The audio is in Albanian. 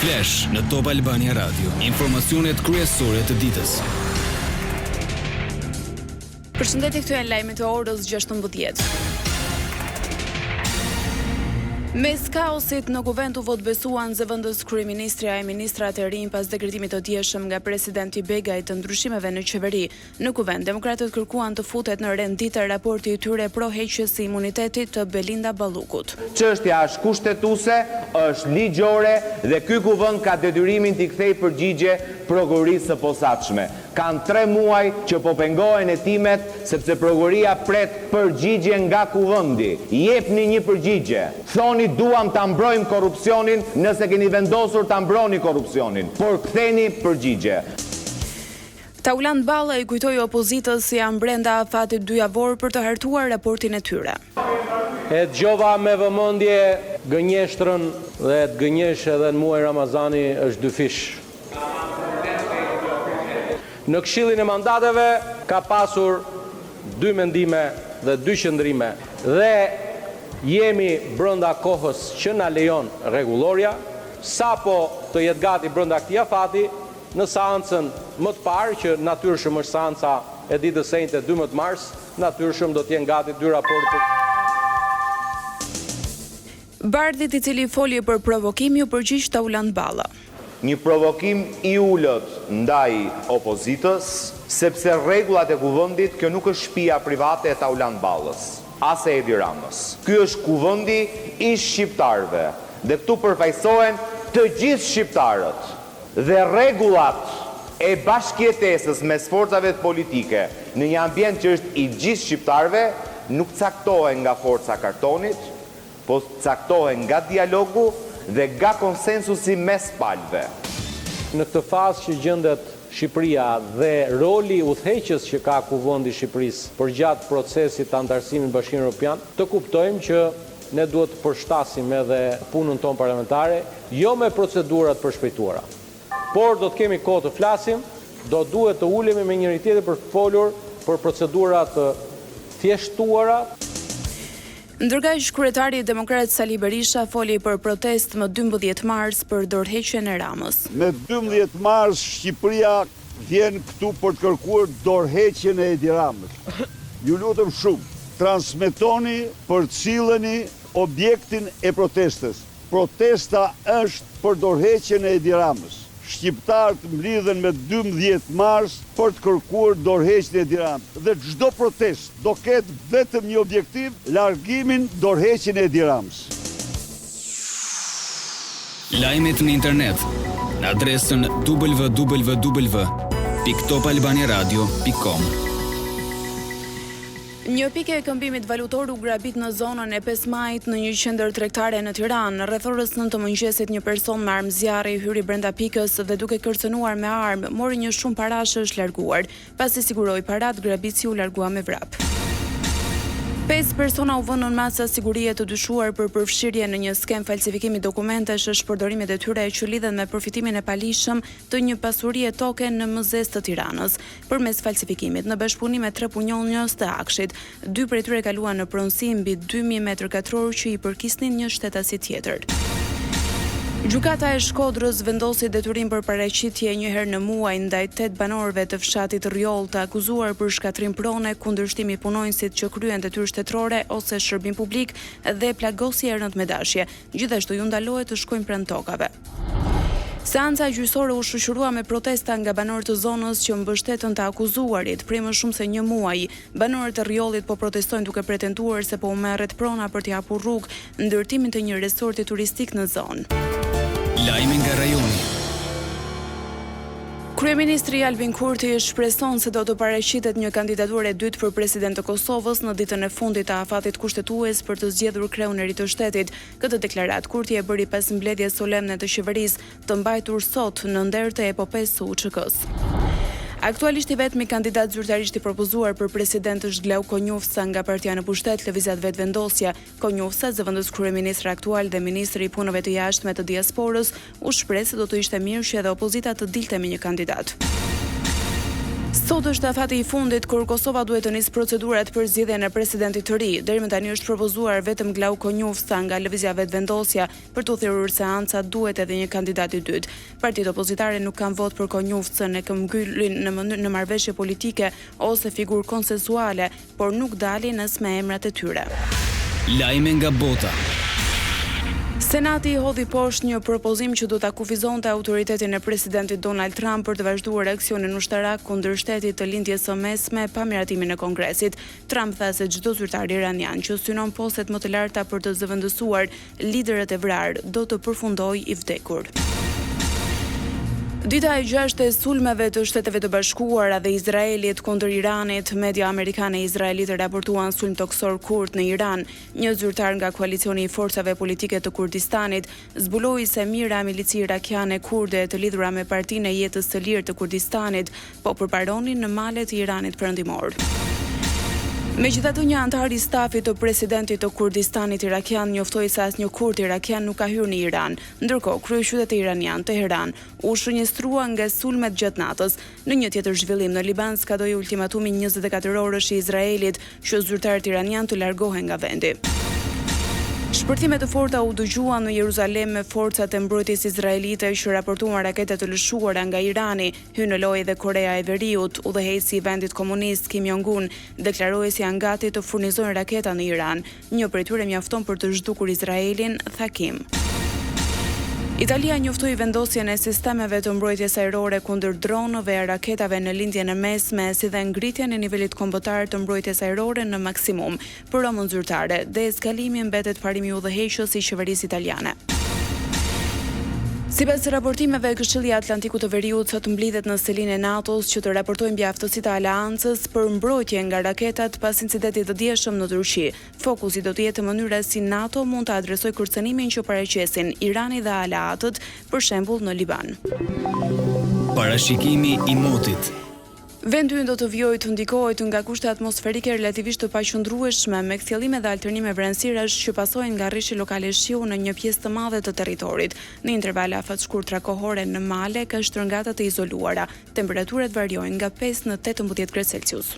Flash në Top Albania Radio. Informacionet kryesore të ditës. Përshëndetje, këtu janë lajmet e orës 16. Mes kaosit në kuvent u votbesuan zëvendës kryeministrja e ministrat e rinj pas dekretimit të dieshëm nga presidenti Begaj të ndryshimeve në qeveri. Në kuvent, demokratët kërkuan të futet në renditje raporti i tyre pro heqjes së imunitetit të Belinda Ballukut. Çështja është kushtetuese, është ligjore dhe ky kuvent ka detyrimin t'i kthejë përgjigje prokurorisë së posaçme. Kanë 3 muaj që po pengohen hetimet sepse prokuroria pret përgjigje nga kuvendi. Jepni një përgjigje. Thoni duam ta mbrojmë korrupsionin, nëse keni vendosur ta mbroni korrupsionin, por ktheni përgjigje. Tauland Balla i kujtoi opozitës se janë brenda afatit 2 javor për të hartuar raportin e tyre. E dëgjova me vëmendje gënjeshtrën dhe të gënjesh edhe në muaj Ramazani është dyfish. Në Këshillin e Mandateve ka pasur 2 mendime dhe 2 qëndrime dhe jemi brenda kohës që na lejon rregulloria, sapo të jetë gati brenda këtij afati në seancën më të parë që natyrshëm është seanca e ditës së njëjtë 12 mars, natyrshëm do të jenë gati 2 raportet. Bardhit i cili foli për provokim ju përgjigj Tauland Balla. Një provokim i ullët ndaj opozitës, sepse rregullat e kuvendit kjo nuk është shtëpia private e Tauland Ballës, as e Edi Ramës. Ky është kuvendi i shqiptarëve dhe këtu përfaqësohen të gjithë shqiptarët. Dhe rregullat e bashkëjetesës mes forcave politike në një ambient që është i gjithë shqiptarëve nuk caktohen nga forca kartonit, po caktohen nga dialogu dhe nga konsensusi mes palëve. Në këtë fazë që gjendet Shqipëria dhe roli udhëheqës që ka kuvendi i Shqipërisë përgjatë procesit të antarësimit në Bashkimin Evropian, të kuptojmë që ne duhet të përshtasim edhe punën tonë parlamentare, jo me procedurat përshpejtuara. Por do të kemi kohë të flasim, do duhet të ulemi me njëri tjetrin për të folur për procedura të thjeshtuara. Ndërkaq kryetari i Demokrat Sali Berisha foli për protestë më 12 mars për dorëheqjen e Ramës. Me 12 mars Shqipëria vjen këtu për të kërkuar dorëheqjen e Edi Ramës. Ju lutem shumë, transmetoni, përcilleni objektin e protestës. Protesta është për dorëheqjen e Edi Ramës. Shqiptarët mblidhen me 12 mars për të kërkuar dorëheqjen e Edi Ramës. Dhe çdo protestë do ketë vetëm një objektiv, largimin, dorëheqjen e Edi Ramës. Lajmet në internet në adresën www.topalbaniaradio.com. Një pikë e këmbimit valutor u grabit në zonën e 5 majit në një qendër tregtare në Tiranë. Rreth orës 9 të mëngjesit një person me armë zjarri hyri brenda pikës dhe duke kërcënuar me armë, mori një shumë parash e është larguar. Pasi siguroi parat, grabitësi u largua me vrap. 5 persona u vënë në masa sigurie të dyshuar për përfshirje në një skem falsifikimi dokumentesh është përdorimet e tyre që lidhen me përfitimin e palishëm të një pasurie toke në MZS të Tiranës. Përmes falsifikimit në bashkëpunim me 3 punonjës të Akshit, 2 prej tyre kaluan në pronësi mbi 2000 m2 që i përkisnin një shtetasi tjetër. Gjykata e Shkodrës vendosi detyrim për paraqitje një herë në muaj ndaj 8 banorëve të fshatit Rjoll të akuzuar për shkatrim prone, kundërshtimi punonjësit që kryen detyrë shtetërore ose shërbim publik dhe plagosje e rënd me dashje. Gjithashtu ju ndalohet të shkojnë pranë tokave. Seanca gjyqësore u shoqërua me protesta nga banorët të zonës që mbështetën të akuzuarit prej më shumë se një muaj. Banorët e Rjollit po protestojnë duke pretenduar se po u merret prona për t'i hapur rrugë ndërtimin të një resorti turistik në zonë. Lajme nga rajoni. Kryeministri Albin Kurti shpreson se do të paraqitet një kandidaturë e dytë për president të Kosovës në ditën e fundit të afatit kushtetues për të zgjedhur kreun e ri të shtetit. Këtë deklaratë Kurti e bëri pas mbledhjes solemne të qeverisë të mbajtur sot në nder të epopesë së UÇK-s. Aktualisht i vetmi kandidat zyrtarisht i propozuar për president është Glau Konjufsa nga partia në pushtet Lëvizat Vetvendosja. Konjufsa, zëvendës kryeministri aktual dhe ministri i punëve të jashtme të diasporës, u shpreh se do të ishte mirë që edhe opozita të dilte me një kandidat. Sot është afati i fundit kur Kosova duhet të nisë procedurat për zgjedhjen e presidentit të ri. Deri më tani është propozuar vetëm Glauko Njufsa nga Lëvizja Vetvendosja. Për të thirrur seanca duhet edhe një kandidat i dytë. Partitë opozitare nuk kanë votë për Konjufsën e këmbgylin në marrëveshje politike ose figurë konsensuale, por nuk dalin as me emrat e tyre. Lajme nga bota. Senati i hodhi poshtë një propozim që do ta kufizonte autoritetin e presidentit Donald Trump për të vazhduar aksionin ushtarak kundër shtetit të lindjes së mesme pa miratimin e Kongresit. Trump tha se çdo zyrtar iranian që synon postet më të larta për të zëvendësuar liderët e vrarë do të përfundojë i vdekur. Dita e 6 e sulmeve të Shteteve të Bashkuara dhe Izraelit kundër Iranit, media amerikane e izraelite raportuan sulm toksor kurd në Iran. Një zyrtar nga koalicioni i forcave politike të Kurdistanit zbuloi se mira milici irakiane kurde të lidhura me Partinë e Jetës së Lirë të Kurdistanit po përparonin në malet e Iranit perëndimor. Megjithatë, një antar i stafit të presidentit të Kurdistanit irakian njoftoi se asnjë kurd irakian nuk ka hyrë në Iran. Ndërkohë, kryeqyteti iranian Teheran u shënjestrua nga sulmet gjatë natës. Në një tjetër zhvillim në Liban skadoi ultimatumi 24 orësh i Izraelit që zyrtarët iranian të largohen nga vendi. Shpërthime të forta u dëgjuan në Jeruzalem me forcat e mbrojtjes izraelite që raportuan rakete të lëshuara nga Irani. Hyn në lojë dhe Korea e Veriut, udhëheqësi i vendit komunist Kim Jong-un deklaroi se janë gati të furnizojnë raketa në Iran. Një prej tyre mjafton për të zhdukur Izraelin, tha Kim. Italia njoftoi vendosjen e sistemeve të mbrojtjes ajrore kundër dronëve e raketave në lindjen e mesme, si dhe ngritjen e nivelit kombëtar të mbrojtjes ajrore në maksimum. Për Romën zyrtare, deeskalimi mbetet parimi i udhëheqës i qeverisë italiane. Sipas raportimeve, Këshilli i Atlantikut të Veriut sot mblidhet në selinë e NATO-s që të raportojë mbi aftësitë e aleancës për mbrojtje nga raketat pas incidentit të dieshëm në Turqi. Fokusi do të jetë mënyra si NATO mund të adresojë kërcënimin që paraqesin Irani dhe aleatët, për shembull në Liban. Parashikimi i motit. Vendi ynë do të vijojë të ndikohet nga kushte atmosferike relativisht të paqëndrueshme me kthjellime dhe alternime vranësirash që pasojnë nga rreshti lokale shiu në një pjesë të madhe të territorit. Në intervale afatshkurtra kohore në male ka shtrëngata të izoluara. Temperaturat variojnë nga 5 në 18 gradë Celsius.